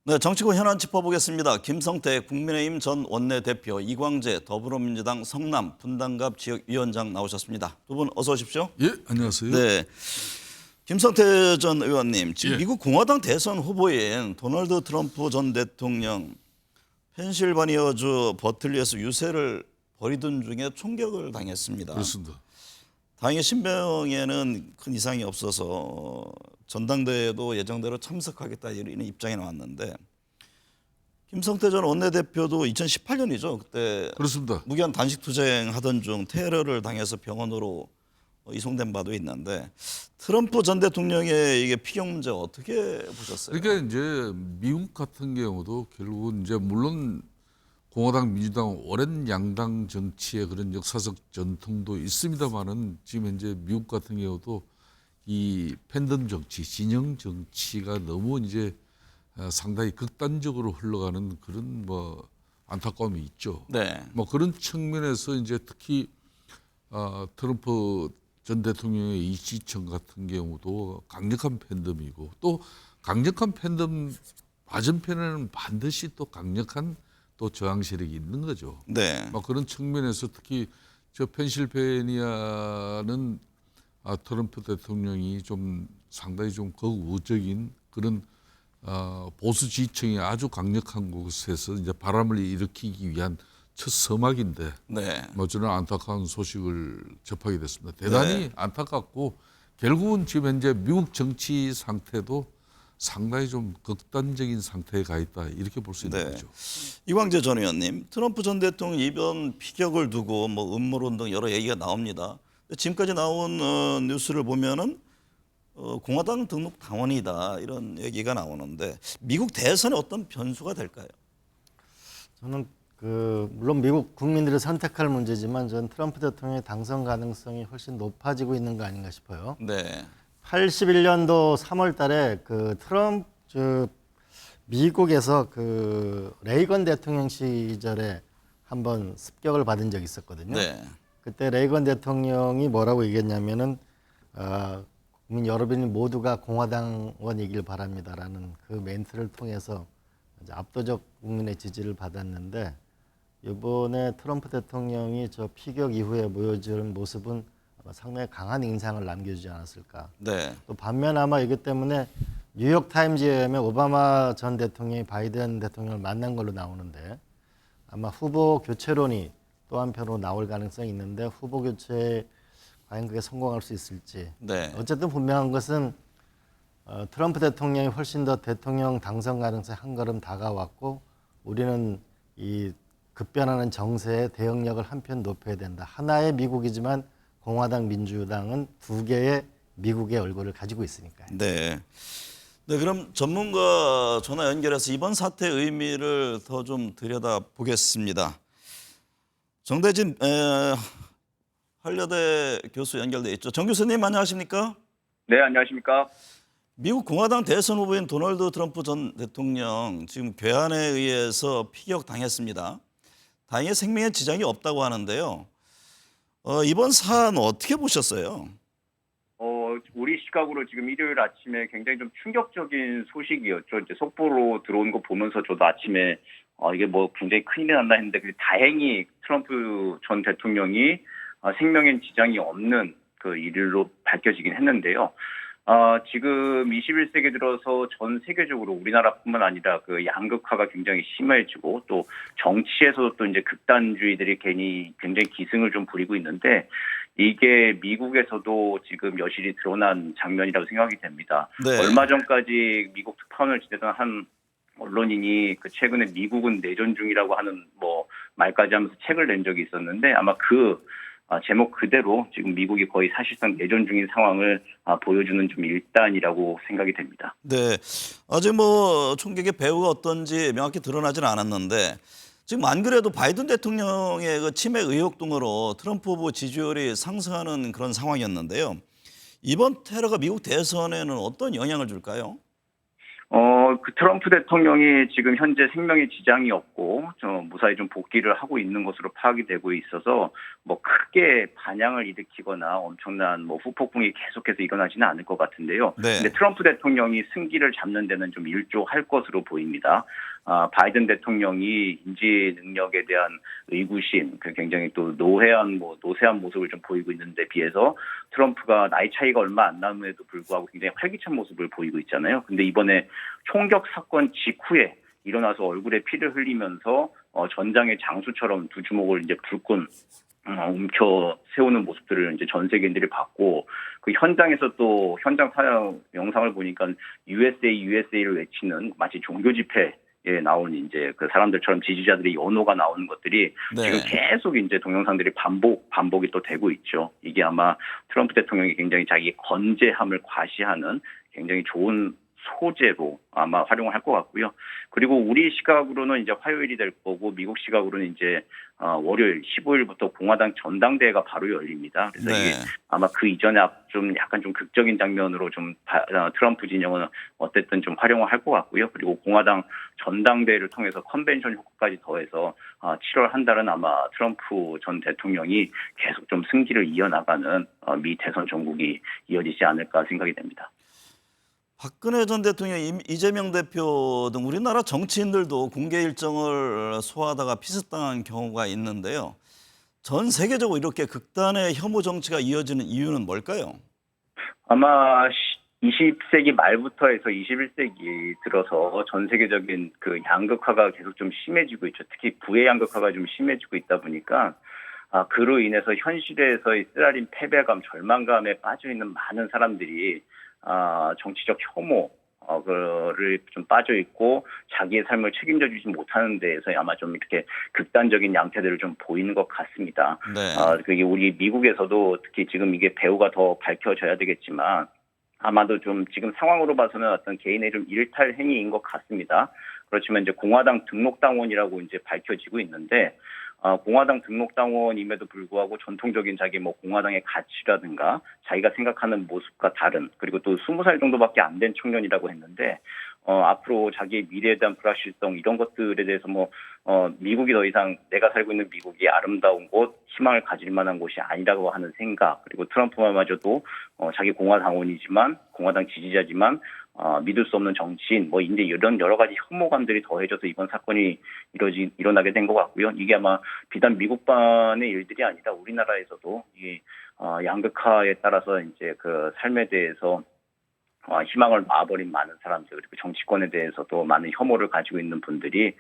네, 정치권 현안 짚어보겠습니다. 김성태 국민의힘 전 원내대표, 이광재 더불어민주당 성남 분당갑 지역위원장 나오셨습니다. 두 분 어서 오십시오. 예, 안녕하세요. 네, 김성태 전 의원님, 지금 예. 미국 공화당 대선 후보인 도널드 트럼프 전 대통령 펜실바니아주 버틀리에서 유세를 벌이던 중에 총격을 당했습니다. 그렇습니다. 다행히 신병에는 큰 이상이 없어서 전당대회도 예정대로 참석하겠다 이런 입장이 나왔는데 김성태 전 원내대표도 2018년이죠. 그때 그렇습니다. 무기한 단식 투쟁하던 중 테러를 당해서 병원으로 이송된 바도 있는데 트럼프 전 대통령의 이게 피격 문제 어떻게 보셨어요? 그러니까 이제 미국 같은 경우도 결국은 이제 물론 공화당, 민주당 오랜 양당 정치의 그런 역사적 전통도 있습니다만은 지금 현재 미국 같은 경우도 이 팬덤 정치, 진영 정치가 너무 이제 상당히 극단적으로 흘러가는 그런 뭐 안타까움이 있죠. 네, 뭐 그런 측면에서 이제 특히 트럼프 전 대통령의 이 시청 같은 경우도 강력한 팬덤이고 또 강력한 팬덤 맞은편에는 반드시 또 강력한 또 저항 세력이 있는 거죠. 네, 뭐 그런 측면에서 특히 저 펜실베니아는 트럼프 대통령이 좀 상당히 좀 극우적인 그런 보수 지지층이 아주 강력한 곳에서 이제 바람을 일으키기 위한 첫 서막인데 네, 뭐 저는 안타까운 소식을 접하게 됐습니다. 대단히 네. 안타깝고 결국은 지금 현재 미국 정치 상태도 상당히 좀 극단적인 상태에 가 있다 이렇게 볼 수 있는 네. 거죠. 이광재 전 의원님, 트럼프 전 대통령 이번 피격을 두고 뭐 음모론 등 여러 얘기가 나옵니다. 지금까지 나온 뉴스를 보면은 공화당 등록 당원이다 이런 얘기가 나오는데 미국 대선에 어떤 변수가 될까요? 저는 물론 미국 국민들이 선택할 문제지만 전 트럼프 대통령의 당선 가능성이 훨씬 높아지고 있는 거 아닌가 싶어요. 네, 81년도 3월 달에 미국에서 레이건 대통령 시절에 한번 습격을 받은 적이 있었거든요. 네, 그때 레이건 대통령이 뭐라고 얘기했냐면은 국민 여러분이 모두가 공화당원이길 바랍니다라는 그 멘트를 통해서 이제 압도적 국민의 지지를 받았는데 이번에 트럼프 대통령이 저 피격 이후에 보여준 모습은 아마 상당히 강한 인상을 남겨주지 않았을까. 네, 또 반면 아마 이것 때문에 뉴욕 타임즈에 의하면 오바마 전 대통령이 바이든 대통령을 만난 걸로 나오는데 아마 후보 교체론이 또 한편으로 나올 가능성이 있는데 후보 교체에 과연 그게 성공할 수 있을지. 네, 어쨌든 분명한 것은 트럼프 대통령이 훨씬 더 대통령 당선 가능성이 한 걸음 다가왔고 우리는 이 급변하는 정세에 대응력을 한편 높여야 된다. 하나의 미국이지만 공화당, 민주당은 두 개의 미국의 얼굴을 가지고 있으니까요. 네. 네, 그럼 전문가 전화 연결해서 이번 사태의 의미를 더 좀 들여다 보겠습니다. 정대진 한려대 교수 연결돼 있죠. 정 교수님 안녕하십니까? 네, 안녕하십니까? 미국 공화당 대선 후보인 도널드 트럼프 전 대통령 지금 괴한에 의해서 피격 당했습니다. 다행히 생명에 지장이 없다고 하는데요. 이번 사안 어떻게 보셨어요? 우리 시각으로 지금 일요일 아침에 굉장히 좀 충격적인 소식이었죠. 이제 속보로 들어온 거 보면서 저도 아침에 이게 뭐 굉장히 큰일이 났나 했는데 다행히 트럼프 전 대통령이 생명엔 지장이 없는 그 일로 밝혀지긴 했는데요. 지금 21세기 들어서 전 세계적으로 우리나라뿐만 아니라 그 양극화가 굉장히 심해지고 또 정치에서도 또 이제 극단주의들이 굉장히 기승을 좀 부리고 있는데 이게 미국에서도 지금 여실히 드러난 장면이라고 생각이 됩니다. 네. 얼마 전까지 미국 특파원을 지내던 한 언론인이 최근에 미국은 내전 중이라고 하는 뭐 말까지 하면서 책을 낸 적이 있었는데 아마 그 제목 그대로 지금 미국이 거의 사실상 내전 중인 상황을 보여주는 좀 일단이라고 생각이 됩니다. 네, 아직 뭐 총격의 배후가 어떤지 명확히 드러나지는 않았는데 지금 안 그래도 바이든 대통령의 그 치매 의혹 등으로 트럼프 후보 지지율이 상승하는 그런 상황이었는데요. 이번 테러가 미국 대선에는 어떤 영향을 줄까요? 그 트럼프 대통령이 지금 현재 생명에 지장이 없고 무사히 좀 복귀를 하고 있는 것으로 파악이 되고 있어서 뭐 크게 반향을 일으키거나 엄청난 뭐 후폭풍이 계속해서 일어나지는 않을 것 같은데요. 네. 근데 트럼프 대통령이 승기를 잡는 데는 좀 일조할 것으로 보입니다. 바이든 대통령이 인지 능력에 대한 의구심, 굉장히 또 노세한 모습을 좀 보이고 있는데 비해서 트럼프가 나이 차이가 얼마 안 남음에도 불구하고 굉장히 활기찬 모습을 보이고 있잖아요. 근데 이번에 총격 사건 직후에 일어나서 얼굴에 피를 흘리면서 전장의 장수처럼 두 주먹을 이제 불끈 움켜 세우는 모습들을 이제 전 세계인들이 봤고, 그 현장에서 또 현장 사냥 영상을 보니까 USA를 외치는 마치 종교 집회에 나온 이제 그 사람들처럼 지지자들의 연호가 나오는 것들이 네. 지금 계속 이제 동영상들이 반복이 또 되고 있죠. 이게 아마 트럼프 대통령이 굉장히 자기 건재함을 과시하는 굉장히 좋은 소재로 아마 활용을 할 것 같고요. 그리고 우리 시각으로는 이제 화요일이 될 거고, 미국 시각으로는 이제 월요일 15일부터 공화당 전당대회가 바로 열립니다. 그래서 네. 이게 아마 그 이전에 좀 약간 좀 극적인 장면으로 좀 트럼프 진영은 어쨌든 좀 활용을 할 것 같고요. 그리고 공화당 전당대회를 통해서 컨벤션 효과까지 더해서 7월 한 달은 아마 트럼프 전 대통령이 계속 좀 승기를 이어나가는 미 대선 전국이 이어지지 않을까 생각이 됩니다. 박근혜 전 대통령, 이재명 대표 등 우리나라 정치인들도 공개 일정을 소화하다가 피습당한 경우가 있는데요. 전 세계적으로 이렇게 극단의 혐오 정치가 이어지는 이유는 뭘까요? 아마 20세기 말부터 해서 21세기 들어서 전 세계적인 그 양극화가 계속 좀 심해지고 있죠. 특히 부의 양극화가 좀 심해지고 있다 보니까 그로 인해서 현실에서의 쓰라린 패배감, 절망감에 빠져 있는 많은 사람들이 정치적 혐오를 좀 빠져 있고 자기의 삶을 책임져 주지 못하는 데에서 아마 좀 이렇게 극단적인 양태들을 좀 보이는 것 같습니다. 네. 그게 우리 미국에서도 특히 지금 이게 배후가 더 밝혀져야 되겠지만 아마도 좀 지금 상황으로 봐서는 어떤 개인의 좀 일탈 행위인 것 같습니다. 그렇지만 이제 공화당 등록당원이라고 이제 밝혀지고 있는데, 공화당 등록당원임에도 불구하고 전통적인 자기 뭐 공화당의 가치라든가 자기가 생각하는 모습과 다른, 그리고 또 20살 정도밖에 안 된 청년이라고 했는데, 앞으로 자기의 미래에 대한 불확실성 이런 것들에 대해서 미국이 더 이상 내가 살고 있는 미국이 아름다운 곳, 희망을 가질 만한 곳이 아니라고 하는 생각, 그리고 트럼프마저도 자기 공화당원이지만 공화당 지지자지만 믿을 수 없는 정치인, 이제 이런 여러 가지 혐오감들이 더해져서 이번 사건이 일어나게 된 것 같고요. 이게 아마 비단 미국만의 일들이 아니라 우리나라에서도 이 양극화에 따라서 이제 그 삶에 대해서 희망을 놔버린 많은 사람들, 그리고 정치권에 대해서도 많은 혐오를 가지고 있는 분들이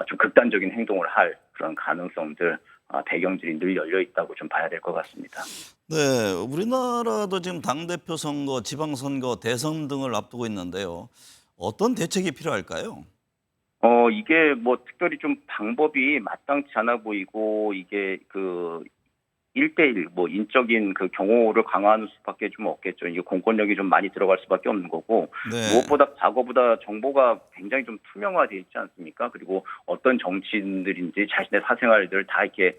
좀 극단적인 행동을 할 그런 가능성들, 배경들이 늘 열려 있다고 좀 봐야 될 것 같습니다. 네, 우리나라도 지금 당대표 선거, 지방선거, 대선 등을 앞두고 있는데요. 어떤 대책이 필요할까요? 이게 특별히 좀 방법이 마땅치 않아 보이고, 이게 그 1대1 인적인 그 경호를 강화하는 수밖에 좀 없겠죠. 이게 공권력이 좀 많이 들어갈 수밖에 없는 거고, 네. 무엇보다 과거보다 정보가 굉장히 좀 투명화되어 있지 않습니까? 그리고 어떤 정치인들인지 자신의 사생활들 다 이렇게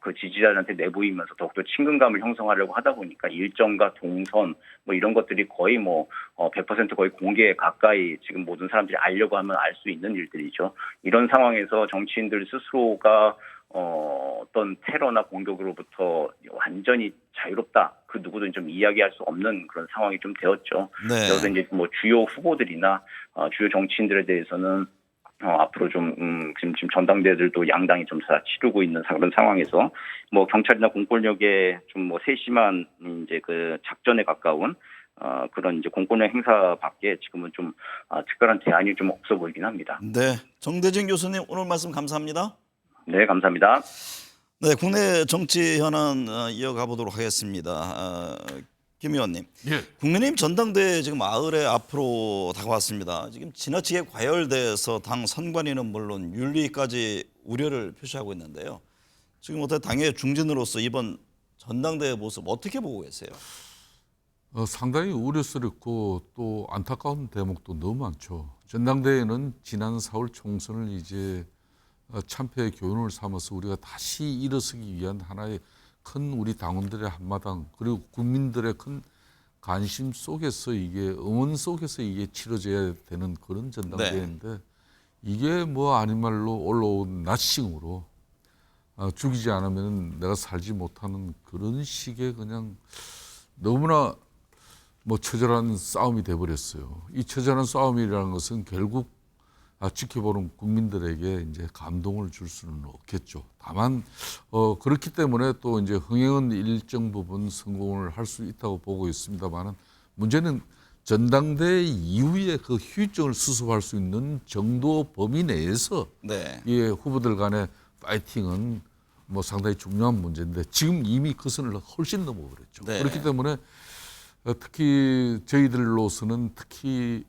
그 지지자들한테 내보이면서 더욱더 친근감을 형성하려고 하다 보니까 일정과 동선 이런 것들이 거의 100% 거의 공개에 가까이 지금 모든 사람들이 알려고 하면 알 수 있는 일들이죠. 이런 상황에서 정치인들 스스로가 어떤 테러나 공격으로부터 완전히 자유롭다, 그 누구든 좀 이야기할 수 없는 그런 상황이 좀 되었죠. 네. 그래서 이제 주요 후보들이나 주요 정치인들에 대해서는 앞으로 지금 전당대회들도 양당이 좀 다 치르고 있는 그런 상황에서 경찰이나 공권력의 좀 세심한 이제 그 작전에 가까운 그런 이제 공권력 행사밖에 지금은 좀 특별한 대안이 좀 없어 보이긴 합니다. 네, 정대진 교수님 오늘 말씀 감사합니다. 네, 감사합니다. 네, 국내 정치 현안 이어가 보도록 하겠습니다. 김 의원님, 예. 국민의힘 전당대회 지금 50회 앞으로 다가왔습니다. 지금 지나치게 과열돼서 당 선관위는 물론 윤리까지 우려를 표시하고 있는데요. 지금 어떻게 당의 중진으로서 이번 전당대회 모습 어떻게 보고 계세요? 상당히 우려스럽고 또 안타까운 대목도 너무 많죠. 전당대회는 지난 4월 총선을 이제 참패의 교훈을 삼아서 우리가 다시 일어서기 위한 하나의 큰 우리 당원들의 한마당, 그리고 국민들의 큰 관심 속에서 이게 응원 속에서 이게 치러져야 되는 그런 전당대회인데 이게 뭐 아닌 말로 올라온 나싱으로 죽이지 않으면 내가 살지 못하는 그런 식의 그냥 너무나 뭐 처절한 싸움이 돼버렸어요. 이 처절한 싸움이라는 것은 결국 지켜보는 국민들에게 이제 감동을 줄 수는 없겠죠. 다만 그렇기 때문에 또 이제 흥행은 일정 부분 성공을 할 수 있다고 보고 있습니다만은 문제는 전당대회 이후에 그 후유증을 수습할 수 있는 정도 범위 내에서 네. 이 후보들 간의 파이팅은 뭐 상당히 중요한 문제인데 지금 이미 그 선을 훨씬 넘어버렸죠. 네. 그렇기 때문에 특히 저희들로서는 특히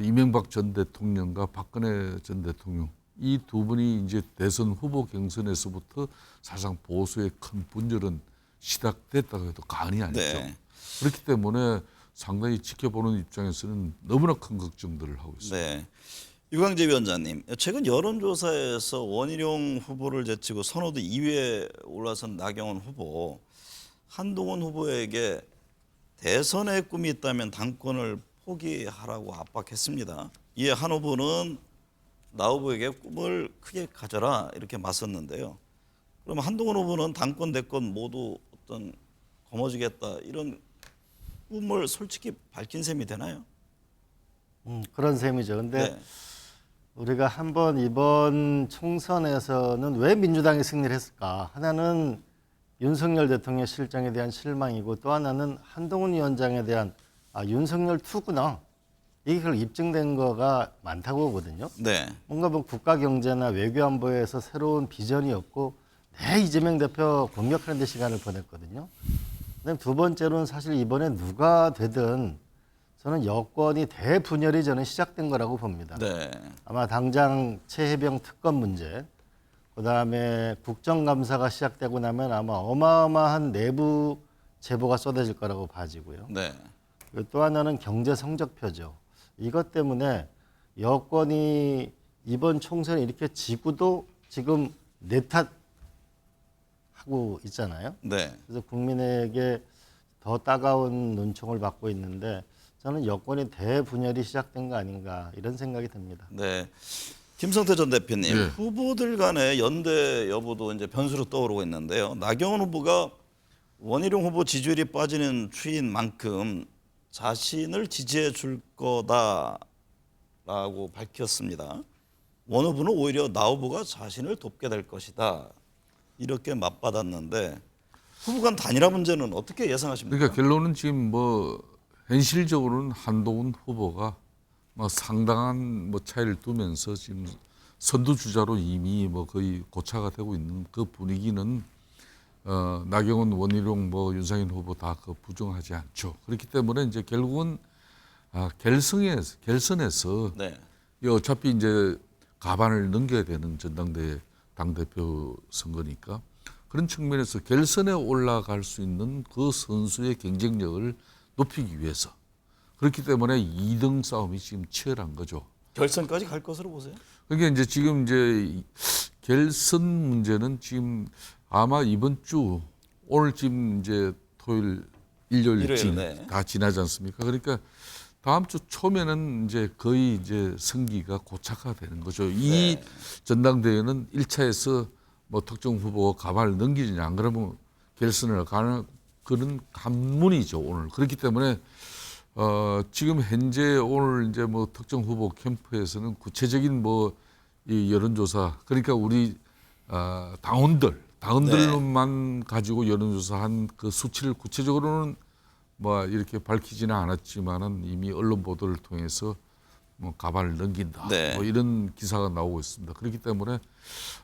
이명박 전 대통령과 박근혜 전 대통령 이 두 분이 이제 대선 후보 경선에서부터 사실상 보수의 큰 분열은 시작됐다고 해도 과언이 아니죠. 네. 그렇기 때문에 상당히 지켜보는 입장에서는 너무나 큰 걱정들을 하고 있습니다. 네. 유광재 위원장님, 최근 여론조사에서 원희룡 후보를 제치고 선호도 2위에 올라선 나경원 후보, 한동훈 후보에게 대선의 꿈이 있다면 당권을 포기하라고 압박했습니다. 이에 한 후보는 나 후보에게 꿈을 크게 가져라 이렇게 맞섰는데요. 그럼 한동훈 후보는 당권 대권 모두 어떤 거머쥐겠다 이런 꿈을 솔직히 밝힌 셈이 되나요? 그런 셈이죠. 근데 네. 우리가 한번 이번 총선에서는 왜 민주당이 승리를 했을까? 하나는 윤석열 대통령 실정에 대한 실망이고 또 하나는 한동훈 위원장에 대한 윤석열 투구나 이게 그걸 입증된 거가 많다고 보거든요. 네. 뭔가 뭐 국가 경제나 외교 안보에서 새로운 비전이 없고 내 이재명 대표 공격하는 데 시간을 보냈거든요. 그다음 두 번째로는 사실 이번에 누가 되든 저는 여권이 대분열이 저는 시작된 거라고 봅니다. 네. 아마 당장 최혜병 특검 문제, 그다음에 국정감사가 시작되고 나면 아마 어마어마한 내부 제보가 쏟아질 거라고 봐지고요. 네. 그리고 또 하나는 경제 성적표죠. 이것 때문에 여권이 이번 총선에 이렇게 지고도 지금 내 탓하고 있잖아요. 네. 그래서 국민에게 더 따가운 눈총을 받고 있는데 저는 여권이 대분열이 시작된 거 아닌가 이런 생각이 듭니다. 네. 김성태 전 대표님, 네. 후보들 간의 연대 여부도 이제 변수로 떠오르고 있는데요. 나경원 후보가 원희룡 후보 지지율이 빠지는 추이인 만큼 자신을 지지해 줄 거다라고 밝혔습니다. 원 후보는 오히려 나 후보가 자신을 돕게 될 것이다. 이렇게 맞받았는데 후보 간 단일화 문제는 어떻게 예상하십니까? 그러니까 결론은 지금 뭐 현실적으로는 한동훈 후보가 뭐 상당한 뭐 차이를 두면서 지금 선두 주자로 이미 뭐 거의 고차가 되고 있는 그 분위기는 나경원, 원희룡, 뭐 윤상현 후보 다 그 부정하지 않죠. 그렇기 때문에 이제 결국은 결선에서 네. 이 어차피 이제 가반을 넘겨야 되는 전당대회 당대표 선거니까 그런 측면에서 결선에 올라갈 수 있는 그 선수의 경쟁력을 높이기 위해서 그렇기 때문에 2등 싸움이 지금 치열한 거죠. 결선까지 갈 것으로 보세요? 그러니까 이제 지금 이제 결선 문제는 지금 아마 이번 주 오늘 지금 이제 토요일, 일요일 네. 다 지나지 않습니까? 그러니까 다음 주 초면은 이제 거의 이제 승기가 고착화되는 거죠. 이 전당대회는 1차에서 뭐 특정 후보가 가발을 넘기느냐 안 그러면 결선을 가는 그런 관문이죠 오늘. 그렇기 때문에 지금 현재 오늘 이제 뭐 특정 후보 캠프에서는 구체적인 뭐 이 여론조사 그러니까 우리 당원들만 가지고 여론조사한 그 수치를 구체적으로는 뭐 이렇게 밝히지는 않았지만은 이미 언론 보도를 통해서 뭐 가발을 넘긴다 네. 뭐 이런 기사가 나오고 있습니다. 그렇기 때문에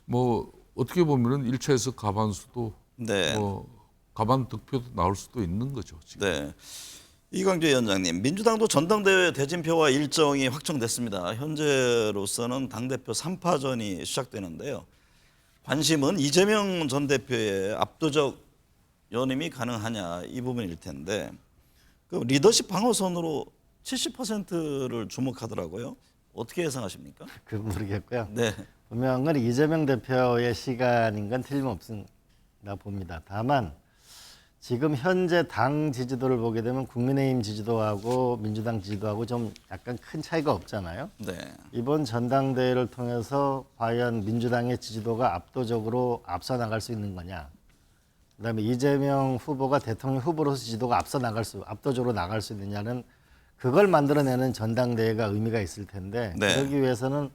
뭐 어떻게 보면은 1차에서 가반수도 네. 뭐 가반 득표도 나올 수도 있는 거죠. 지금. 네. 이광재 위원장님, 민주당도 전당대회 대진표와 일정이 확정됐습니다. 현재로서는 당대표 3파전이 시작되는데요. 관심은 이재명 전 대표의 압도적 연임이 가능하냐 이 부분일 텐데 그 리더십 방어선으로 70%를 주목하더라고요. 어떻게 예상하십니까? 그건 모르겠고요. 네. 분명한 건 이재명 대표의 시간인 건 틀림없습니다 봅니다. 다만 지금 현재 당 지지도를 보게 되면 국민의힘 지지도하고 민주당 지지도하고 좀 약간 큰 차이가 없잖아요. 네. 이번 전당대회를 통해서 과연 민주당의 지지도가 압도적으로 앞서 나갈 수 있는 거냐. 그다음에 이재명 후보가 대통령 후보로서 지지도가 압도적으로 나갈 수 있느냐는 그걸 만들어내는 전당대회가 의미가 있을 텐데 네. 그러기 위해서는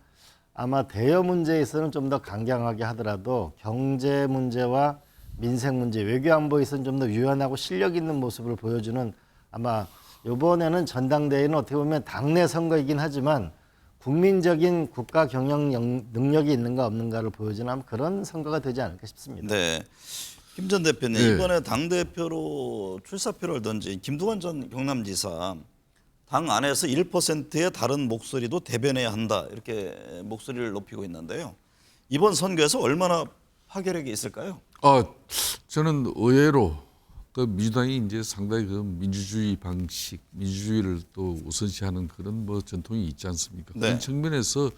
아마 대여 문제에 있어서는 좀 더 강경하게 하더라도 경제 문제와 민생 문제, 외교 안보에 있어서는 좀 더 유연하고 실력 있는 모습을 보여주는 아마 이번에는 전당대회는 어떻게 보면 당내 선거이긴 하지만 국민적인 국가 경영 능력이 있는가 없는가를 보여주는 아마 그런 선거가 되지 않을까 싶습니다. 네. 김 전 대표님 네. 이번에 당 대표로 출사표를 던진 김두관 전 경남지사 당 안에서 1%의 다른 목소리도 대변해야 한다 이렇게 목소리를 높이고 있는데요. 이번 선거에서 얼마나 파괴력이 있을까요? 저는 의외로 그 민주당이 이제 상당히 그 민주주의 방식, 민주주의를 또 우선시하는 그런 뭐 전통이 있지 않습니까? 네. 그런 측면에서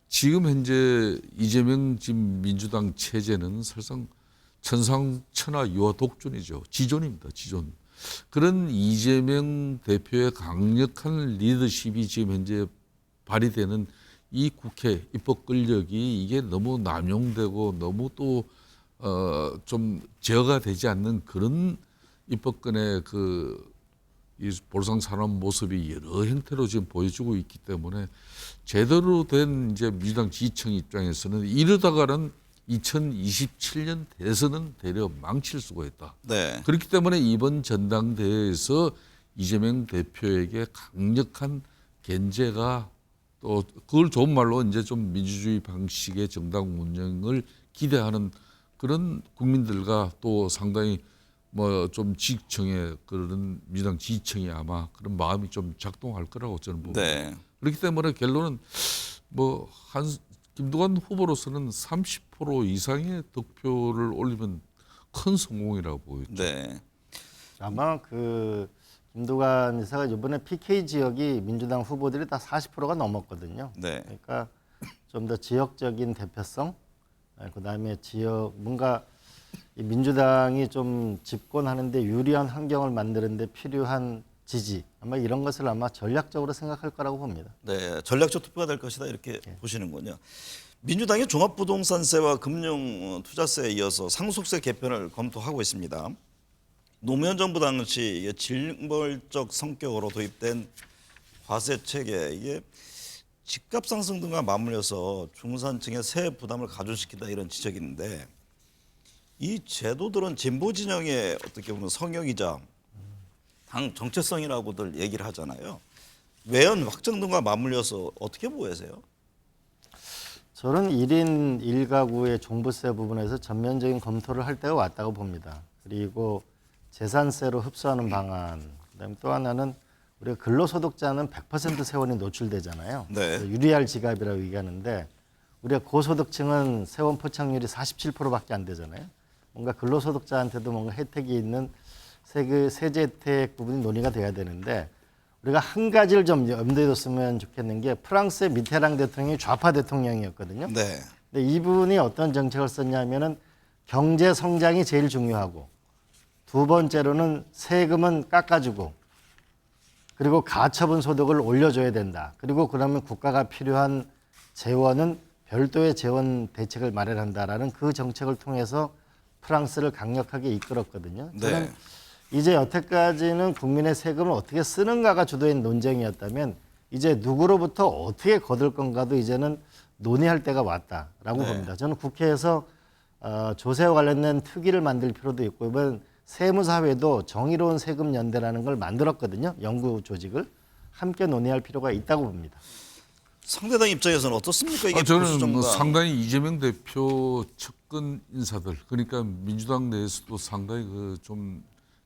지금 현재 이재명 지금 민주당 체제는 사실상 천상천하 유아 독존이죠. 지존입니다. 지존. 그런 이재명 대표의 강력한 리더십이 지금 현재 발휘되는 이 국회 입법 권력이 이게 너무 남용되고 너무 또 좀 제어가 되지 않는 그런 입법권의 이 볼상사납 모습이 여러 형태로 지금 보여주고 있기 때문에 제대로 된 이제 민주당 지지층 입장에서는 이러다가는 2027년 대선은 대려 망칠 수가 있다. 네. 그렇기 때문에 이번 전당대회에서 이재명 대표에게 강력한 견제가 또 그걸 좋은 말로 이제 좀 민주주의 방식의 정당 운영을 기대하는 그런 국민들과 또 상당히 뭐 좀 지지층의 그런 민주당 지지층이 아마 그런 마음이 좀 작동할 거라고 저는 봅니다. 네. 그렇기 때문에 결론은 뭐 김두관 후보로서는 30% 이상의 득표를 올리면 큰 성공이라고 보여요. 네. 아마 그 김두관 지사가 이번에 PK 지역이 민주당 후보들이 다 40%가 넘었거든요. 네. 그러니까 좀 더 지역적인 대표성, 그다음에 지역 뭔가 이 민주당이 좀 집권하는데 유리한 환경을 만드는데 필요한 지지 아마 이런 것을 아마 전략적으로 생각할 거라고 봅니다. 네, 전략적 투표가 될 것이다 이렇게 보시는군요. 민주당이 종합부동산세와 금융투자세에 이어서 상속세 개편을 검토하고 있습니다. 노무현 정부 당시 이게 징벌적 성격으로 도입된 과세 체계 이게 집값 상승 등과 맞물려서 중산층의 세 부담을 가중시킨다 이런 지적이 있는데 이 제도들은 진보 진영의 어떻게 보면 성역이자 당 정체성이라고들 얘기를 하잖아요. 외연 확정 등과 맞물려서 어떻게 보세요? 저는 1인 1가구의 종부세 부분에서 전면적인 검토를 할 때가 왔다고 봅니다. 그리고 재산세로 흡수하는 방안, 그다음에 또 하나는 우리가 근로소득자는 100% 세원이 노출되잖아요. 네. 유리할 지갑이라고 얘기하는데 우리가 고소득층은 세원 포착률이 47%밖에 안 되잖아요. 뭔가 근로소득자한테도 뭔가 혜택이 있는 세제 혜택 부분이 논의가 돼야 되는데 우리가 한 가지를 좀 염두에 뒀으면 좋겠는 게 프랑스의 미테랑 대통령이 좌파 대통령이었거든요. 네. 근데 이분이 어떤 정책을 썼냐면은 경제 성장이 제일 중요하고 두 번째로는 세금은 깎아주고 그리고 가처분 소득을 올려줘야 된다. 그리고 그러면 국가가 필요한 재원은 별도의 재원 대책을 마련한다라는 그 정책을 통해서 프랑스를 강력하게 이끌었거든요. 저는 네. 이제 여태까지는 국민의 세금을 어떻게 쓰는가가 주도인 논쟁이었다면 이제 누구로부터 어떻게 거둘 건가도 이제는 논의할 때가 왔다라고 네. 봅니다. 저는 국회에서 조세와 관련된 특위를 만들 필요도 있고 이번 세무사회도 정의로운 세금 연대라는 걸 만들었거든요. 연구 조직을 함께 논의할 필요가 있다고 봅니다. 상대당 입장에서는 어떻습니까? 이게 저는 보수 정당. 뭐 상당히 이재명 대표 측근 인사들 그러니까 민주당 내에서도 상당히 그 좀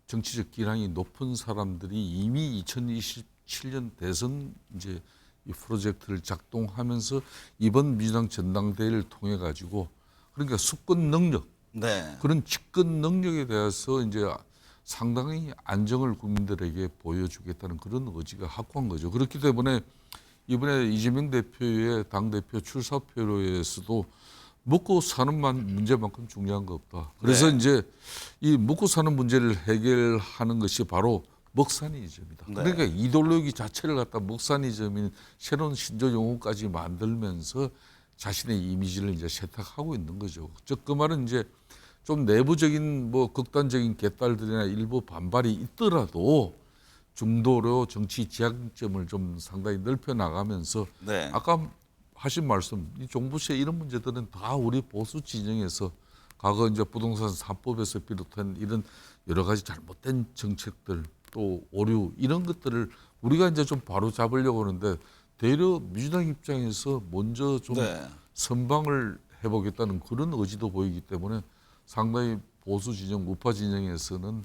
정치적 기량이 높은 사람들이 이미 2027년 대선 이제 이 프로젝트를 작동하면서 이번 민주당 전당대회를 통해 가지고 그러니까 수권 능력 네. 그런 집권 능력에 대해서 이제 상당히 안정을 국민들에게 보여주겠다는 그런 의지가 확고한 거죠. 그렇기 때문에 이번에 이재명 대표의 당대표 출사표로에서도 먹고 사는 문제만큼 중요한 거 없다. 그래서 네. 이제 이 먹고 사는 문제를 해결하는 것이 바로 먹사니즘이다. 네. 그러니까 이데올로기 자체를 갖다 먹사니즘인 새로운 신조 용어까지 만들면서 자신의 이미지를 이제 세탁하고 있는 거죠. 즉 그 말은 이제 좀 내부적인 뭐 극단적인 개딸들이나 일부 반발이 있더라도 중도로 정치 지향점을 좀 상당히 넓혀 나가면서 네. 아까 하신 말씀, 이 종부 시의 이런 문제들은 다 우리 보수 진영에서 과거 이제 부동산 3법에서 비롯한 이런 여러 가지 잘못된 정책들 또 오류 이런 것들을 우리가 이제 좀 바로 잡으려고 하는데 대려 민주당 입장에서 먼저 좀 네. 선방을 해보겠다는 그런 의지도 보이기 때문에 상당히 보수 진영, 우파 진영에서는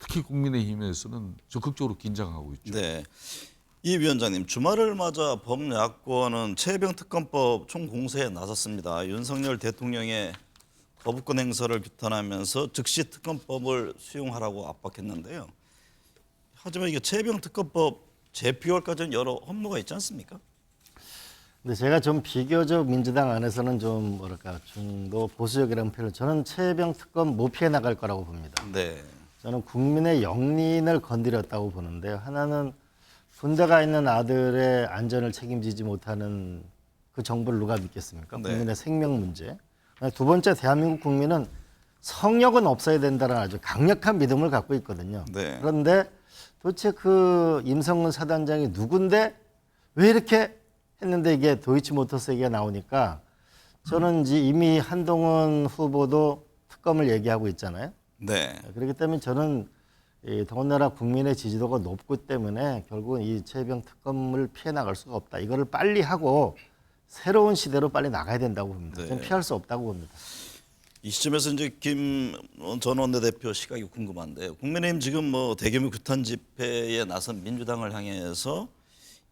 특히 국민의힘에서는 적극적으로 긴장하고 있죠. 네. 이 위원장님, 주말을 맞아 범야권은 최혜병 특검법 총공세에 나섰습니다. 윤석열 대통령의 거부권 행사를 규탄하면서 즉시 특검법을 수용하라고 압박했는데요. 하지만 이게 최혜병 특검법 재표결까지는 여러 험로가 있지 않습니까? 근데 제가 좀 비교적 민주당 안에서는 좀 뭐랄까 중도 보수적이라는 표현을 저는 최혜병 특검 못 피해 나갈 거라고 봅니다. 네. 저는 국민의 영린을 건드렸다고 보는데요. 하나는 군대 가 있는 아들의 안전을 책임지지 못하는 그 정부를 누가 믿겠습니까? 네. 국민의 생명 문제. 두 번째, 대한민국 국민은 성역은 없어야 된다는 아주 강력한 믿음을 갖고 있거든요. 네. 그런데 도대체 그 임성근 사단장이 누군데 왜 이렇게 했는데 이게 도이치모터스 얘기가 나오니까 저는 이제 이미 한동훈 후보도 특검을 얘기하고 있잖아요. 네. 그렇기 때문에 저는 더군다나 국민의 지지도가 높기 때문에 결국은 이 최혜병 특검을 피해 나갈 수가 없다. 이거를 빨리 하고 새로운 시대로 빨리 나가야 된다고 봅니다. 네. 좀 피할 수 없다고 봅니다. 이 시점에서 이제 김 전 원내대표 시각이 궁금한데요. 국민의힘 지금 뭐 대규모 규탄 집회에 나선 민주당을 향해서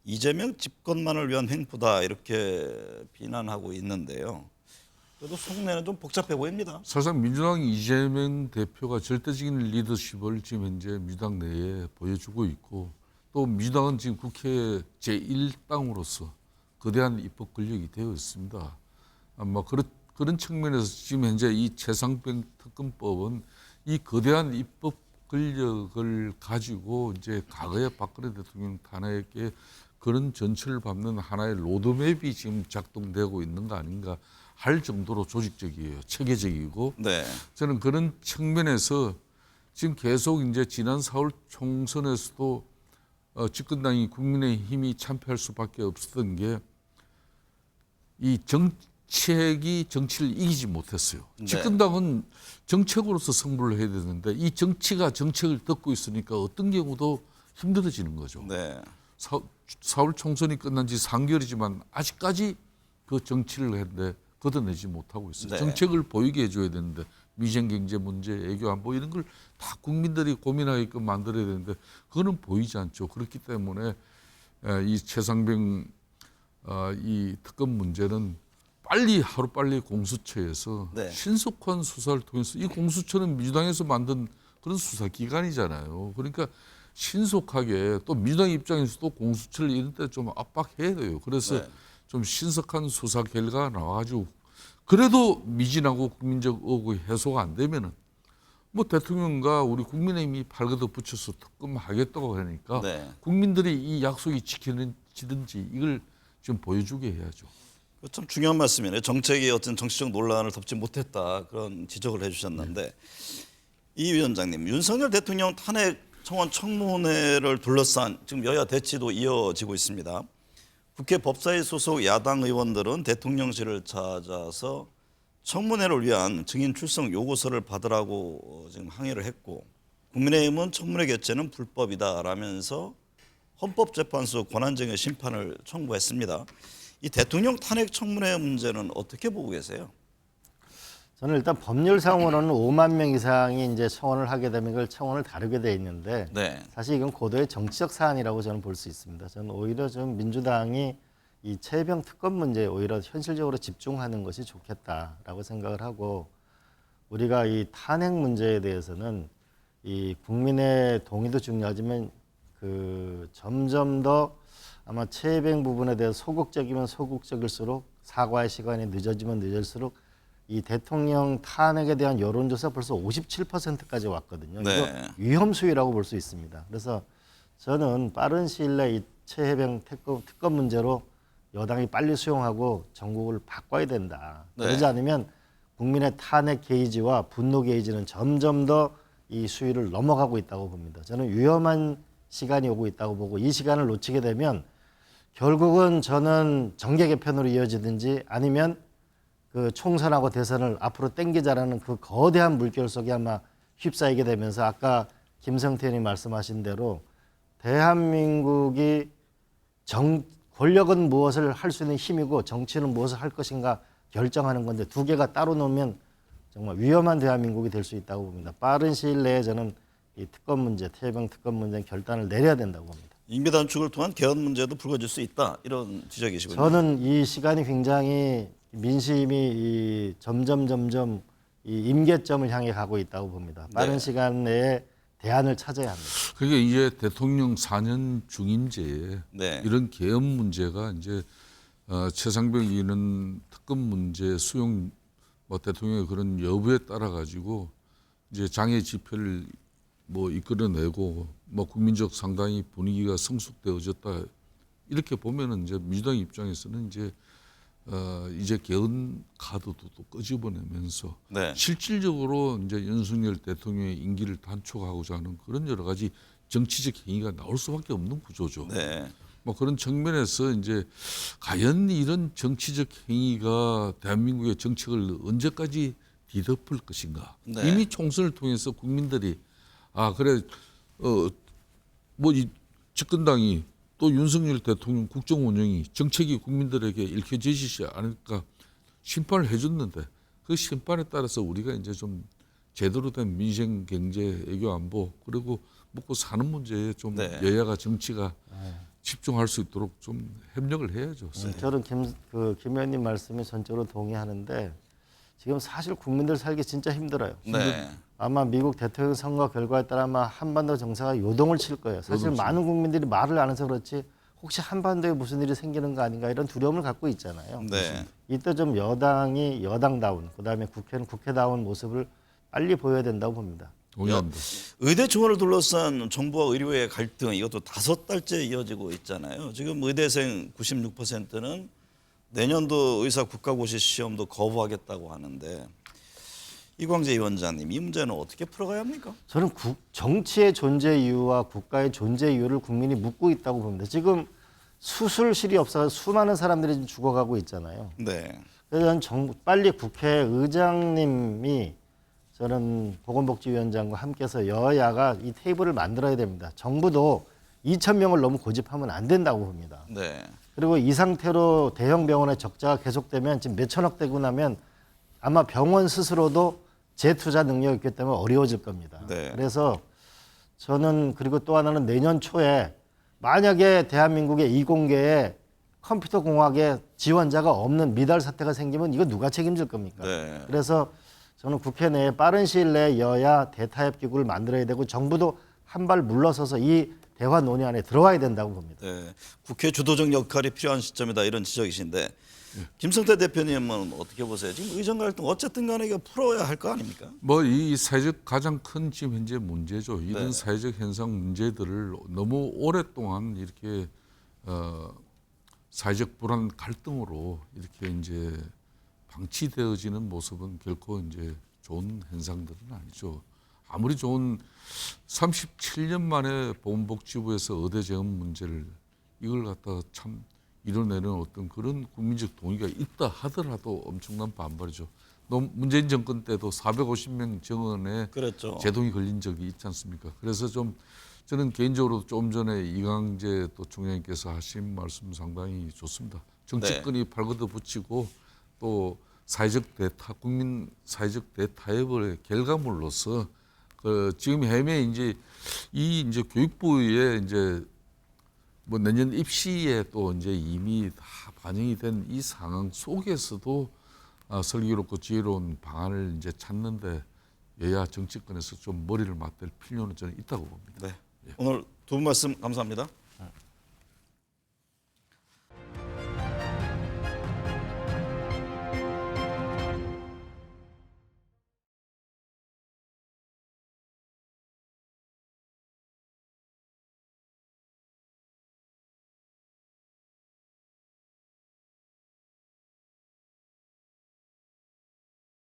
이재명 집권만을 위한 횡포다 이렇게 비난하고 있는데요. 그래도 속내는 좀 복잡해 보입니다. 사실상 민주당 이재명 대표가 절대적인 리더십을 지금 현재 민주당 내에 보여주고 있고 또 민주당은 지금 국회 제1당으로서 거대한 입법 권력이 되어 있습니다. 아마 그런 측면에서 지금 현재 이 최상병 특검법은 이 거대한 입법 권력을 가지고 이제 과거의 박근혜 대통령 탄핵에 그런 전철을 밟는 하나의 로드맵이 지금 작동되고 있는 거 아닌가 할 정도로 조직적이에요. 체계적이고 네. 저는 그런 측면에서 지금 계속 이제 지난 4월 총선에서도 집권당이 국민의힘이 참패할 수밖에 없었던 게 이 정책이 정치를 이기지 못했어요. 네. 집권당은 정책으로서 승부를 해야 되는데 이 정치가 정책을 덮고 있으니까 어떤 경우도 힘들어지는 거죠. 네. 4월 총선이 끝난 지 3개월이지만 아직까지 그 정치를 했는데 걷어내지 못하고 있어요. 네. 정책을 보이게 해줘야 되는데 미생 경제 문제, 애교 안보 이런 걸 다 국민들이 고민하게끔 만들어야 되는데 그거는 보이지 않죠. 그렇기 때문에 이 최상병 이 특검 문제는 하루빨리 공수처에서 네. 신속한 수사를 통해서 이 공수처는 민주당에서 만든 그런 수사기관이잖아요. 그러니까 신속하게 또 민주당 입장에서도 공수처를 이런 때 좀 압박해야 돼요. 그래서 네. 좀 신속한 수사 결과가 나와가지고 그래도 미진하고 국민적 의혹이 해소가 안 되면은 뭐 대통령과 우리 국민의힘이 발걷어 붙여서 특검하겠다고 하니까 네. 국민들이 이 약속이 지켜지든지 이걸 좀 보여주게 해야죠. 참 중요한 말씀이네요. 정책이 어떤 정치적 논란을 덮지 못했다 그런 지적을 해주셨는데 이 위원장님 윤석열 대통령 탄핵 청원 청문회를 둘러싼 지금 여야 대치도 이어지고 있습니다. 국회 법사위 소속 야당 의원들은 대통령실을 찾아서 청문회를 위한 증인 출석 요구서를 받으라고 지금 항의를 했고 국민의힘은 청문회 개최는 불법이다라면서 헌법재판소 권한쟁의 심판을 청구했습니다. 이 대통령 탄핵 청문회 문제는 어떻게 보고 계세요? 저는 일단 법률상으로는 5만 명 이상이 이제 청원을 하게 되면 이걸 청원을 다루게 돼 있는데 네. 사실 이건 고도의 정치적 사안이라고 저는 볼 수 있습니다. 저는 오히려 좀 민주당이 이 최혜병 특검 문제에 오히려 현실적으로 집중하는 것이 좋겠다라고 생각을 하고 우리가 이 탄핵 문제에 대해서는 이 국민의 동의도 중요하지만 그 점점 더 아마 최혜병 부분에 대해서 소극적이면 소극적일수록 사과의 시간이 늦어지면 늦을수록 이 대통령 탄핵에 대한 여론조사 벌써 57%까지 왔거든요. 네. 이거 위험 수위라고 볼 수 있습니다. 그래서 저는 빠른 시일 내에 이 최해병 특검 문제로 여당이 빨리 수용하고 정국을 바꿔야 된다. 네. 그러지 않으면 국민의 탄핵 게이지와 분노 게이지는 점점 더 이 수위를 넘어가고 있다고 봅니다. 저는 위험한 시간이 오고 있다고 보고 이 시간을 놓치게 되면 결국은 저는 정계 개편으로 이어지든지 아니면 그 총선하고 대선을 앞으로 땡기자라는 그 거대한 물결 속에 아마 휩싸이게 되면서 아까 김성태 의원이 말씀하신 대로 대한민국이 권력은 무엇을 할 수 있는 힘이고 정치는 무엇을 할 것인가 결정하는 건데 두 개가 따로 놓으면 정말 위험한 대한민국이 될 수 있다고 봅니다. 빠른 시일 내에 저는 이 특검 문제, 최해병 특검 문제 결단을 내려야 된다고 봅니다. 임기 단축을 통한 개헌 문제도 불거질 수 있다 이런 지적이시군요. 저는 이 시간이 굉장히 민심이 점점 이 임계점을 향해 가고 있다고 봅니다. 빠른 네. 시간 내에 대안을 찾아야 합니다. 그게 이제 대통령 4년 중임제에 네. 이런 개헌 문제가 이제 최상병 의원은 특검 문제 수용 뭐 대통령의 그런 여부에 따라 가지고 이제 장애 집회를 뭐 이끌어내고 뭐 국민적 상당히 분위기가 성숙되어졌다 이렇게 보면은 이제 민주당 입장에서는 이제 개헌 카드도 또 끄집어내면서 네. 실질적으로 이제 윤석열 대통령의 임기를 단축하고자 하는 그런 여러 가지 정치적 행위가 나올 수밖에 없는 구조죠. 네. 뭐 그런 측면에서 이제 과연 이런 정치적 행위가 대한민국의 정책을 언제까지 뒤덮을 것인가? 네. 이미 총선을 통해서 국민들이 그래 뭐 이 집권당이 또 윤석열 대통령 국정 운영이 정책이 국민들에게 읽혀지지 않을까 심판을 해줬는데 그 심판에 따라서 우리가 이제 좀 제대로 된 민생, 경제, 외교 안보 그리고 먹고 사는 문제에 좀 네. 여야가 정치가 집중할 수 있도록 좀 협력을 해야죠. 저는 김 의원님 말씀에 전적으로 동의하는데 지금 사실 국민들 살기 진짜 힘들어요. 네. 아마 미국 대통령 선거 결과에 따라 아마 한반도 정세가 요동을 칠 거예요. 사실 많은 국민들이 말을 안 해서 그렇지 혹시 한반도에 무슨 일이 생기는 거 아닌가 이런 두려움을 갖고 있잖아요. 네. 이때 좀 여당이 여당다운 그다음에 국회는 국회다운 모습을 빨리 보여야 된다고 봅니다. 동의합니다. 의대 총원을 둘러싼 정부와 의료의 갈등 이것도 5달째 이어지고 있잖아요. 지금 의대생 96%는 내년도 의사 국가고시 시험도 거부하겠다고 하는데 이광재 위원장님 이 문제는 어떻게 풀어가야 합니까? 저는 정치의 존재 이유와 국가의 존재 이유를 국민이 묻고 있다고 봅니다. 지금 수술실이 없어서 수많은 사람들이 지금 죽어가고 있잖아요. 네. 그래서 저는 빨리 국회의장님이 저는 보건복지위원장과 함께해서 여야가 이 테이블을 만들어야 됩니다. 정부도 2,000명을 너무 고집하면 안 된다고 봅니다. 네. 그리고 이 상태로 대형 병원의 적자가 계속되면 지금 몇천억 되고 나면 아마 병원 스스로도 재투자 능력이 있기 때문에 어려워질 겁니다. 네. 그래서 저는 그리고 또 하나는 내년 초에 만약에 대한민국의 이공계에 컴퓨터 공학의 지원자가 없는 미달 사태가 생기면 이거 누가 책임질 겁니까? 네. 그래서 저는 국회 내에 빠른 시일 내에 여야 대타협 기구를 만들어야 되고 정부도 한 발 물러서서 이 대화 논의 안에 들어와야 된다고 봅니다. 네. 국회 주도적 역할이 필요한 시점이다 이런 지적이신데 김성태 대표님은 어떻게 보세요? 지금 의정 갈등 어쨌든 간에 이거 풀어야 할 거 아닙니까? 뭐 이 사회적 가장 큰 지금 현재 문제죠. 이런 네. 사회적 현상 문제들을 너무 오랫동안 이렇게 사회적 불안 갈등으로 이렇게 이제 방치되어지는 모습은 결코 이제 좋은 현상들은 아니죠. 아무리 좋은 37년 만에 보건복지부에서 의대 재원 문제를 이걸 갖다가 참 이뤄내는 어떤 그런 국민적 동의가 있다 하더라도 엄청난 반발이죠. 문재인 정권 때도 450명 정원에 그렇죠. 제동이 걸린 적이 있지 않습니까? 그래서 좀 저는 개인적으로 좀 전에 이광재 또 총장님께서 하신 말씀 상당히 좋습니다. 정치권이 발걷어 붙이고 또 사회적 대타, 국민 사회적 대타협의 결과물로서 지금 해외 이제 이제 교육부의 이제 뭐 내년 입시에 또 이제 이미 다 반영이 된 이 상황 속에서도 슬기롭고 지혜로운 방안을 이제 찾는데 여야 정치권에서 좀 머리를 맞댈 필요는 저는 있다고 봅니다. 네. 오늘 두 분 말씀 감사합니다.